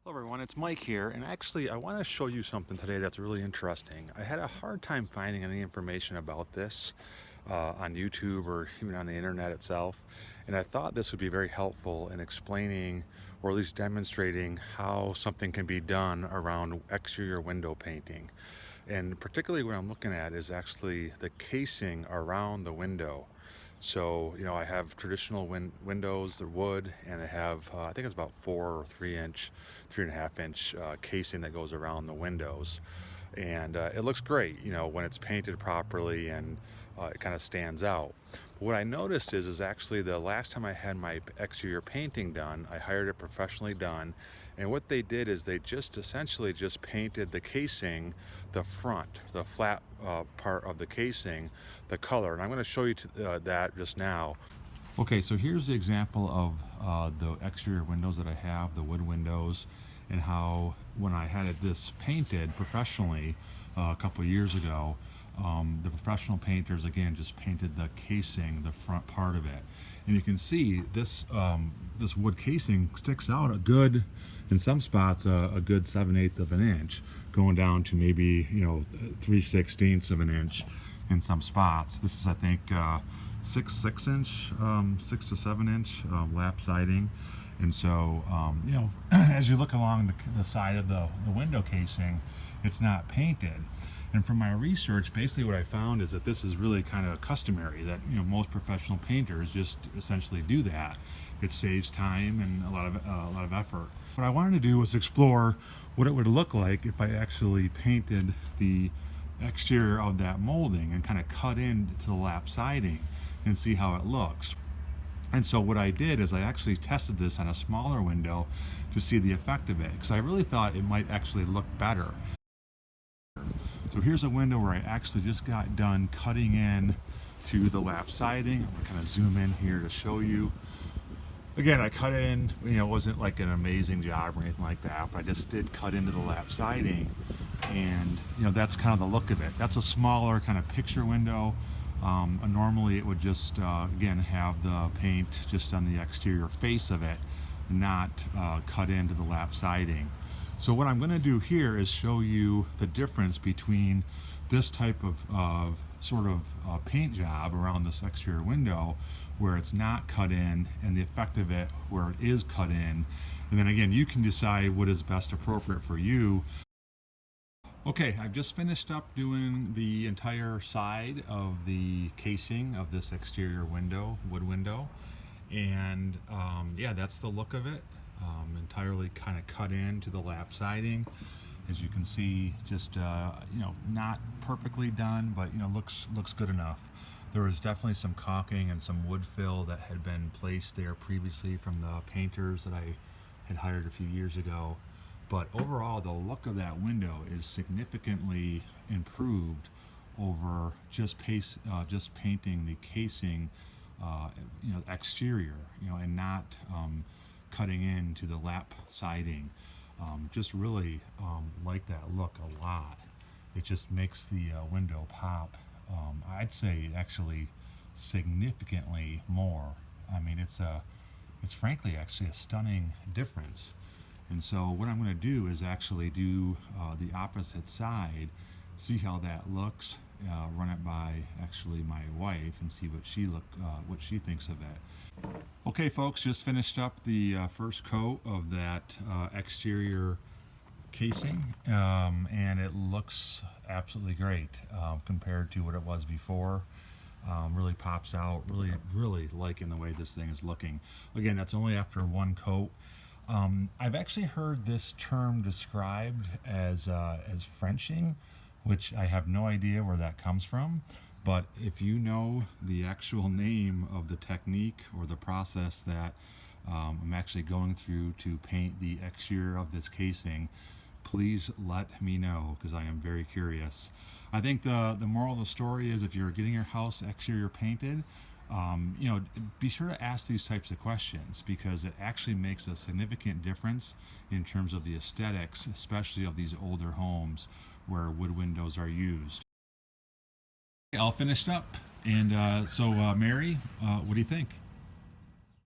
Hello everyone, it's Mike here, and actually I want to show you something today that's really interesting. I had a hard time finding any information about this on YouTube or even on the internet itself, and I thought this would be very helpful in explaining or at least demonstrating how something can be done around exterior window painting. And particularly what I'm looking at is actually the casing around the window. So, I have traditional windows, they're wood, and I have, I think it's about 4 or 3 inch, 3.5 inch casing that goes around the windows. And it looks great, when it's painted properly and it kind of stands out. But what I noticed is actually the last time I had my exterior painting done, I hired it professionally done. And what they did is they just essentially just painted the casing, the front, the flat part of the casing, the color. And I'm going to show you that just now. Okay, so here's the example of the exterior windows that I have, the wood windows, and how when I had this painted professionally a couple of years ago, the professional painters again just painted the casing, the front part of it, and you can see this this wood casing sticks out a good, in some spots, a good 7/8 of an inch, going down to maybe 3/16 of an inch in some spots. This is, I think, 6 to 7 inch lap siding. And so, as you look along the side of the window casing, it's not painted. And from my research, basically what I found is that this is really kind of customary, that most professional painters just essentially do that. It saves time and a lot of effort. What I wanted to do was explore what it would look like if I actually painted the exterior of that molding and kind of cut into the lap siding and see how it looks. And so what I did is I actually tested this on a smaller window to see the effect of it, because I really thought it might actually look better. So here's a window where I actually just got done cutting in to the lap siding. I'm gonna kind of zoom in here to show you. Again, I cut in, it wasn't like an amazing job or anything like that, but I just did cut into the lap siding, and that's kind of the look of it. That's a smaller kind of picture window. Normally it would just again have the paint just on the exterior face of it, not cut into the lap siding. So what I'm going to do here is show you the difference between this type of sort of paint job around this exterior window where it's not cut in, and the effect of it where it is cut in. And then again, you can decide what is best appropriate for you. Okay, I've just finished up doing the entire side of the casing of this exterior window, wood window, and yeah, that's the look of it. Entirely kind of cut into the lap siding, as you can see. Just not perfectly done, but looks good enough. There was definitely some caulking and some wood fill that had been placed there previously from the painters that I had hired a few years ago. But overall, the look of that window is significantly improved over just painting the casing, exterior, and not cutting into the lap siding. Just really like that look a lot. It just makes the window pop. I'd say actually significantly more. I mean, it's frankly actually a stunning difference. And so what I'm going to do is actually do the opposite side, see how that looks, run it by actually my wife and see what she thinks of it. Okay, folks, just finished up the first coat of that exterior casing, and it looks absolutely great compared to what it was before. Really pops out. Really liking the way this thing is looking. Again, that's only after one coat. I've actually heard this term described as Frenching, which I have no idea where that comes from. But if you know the actual name of the technique or the process that I'm actually going through to paint the exterior of this casing, please let me know, because I am very curious. I think the moral of the story is, if you're getting your house exterior painted, be sure to ask these types of questions, because it actually makes a significant difference in terms of the aesthetics, especially of these older homes where wood windows are used. All finished up, and so Mary, what do you think?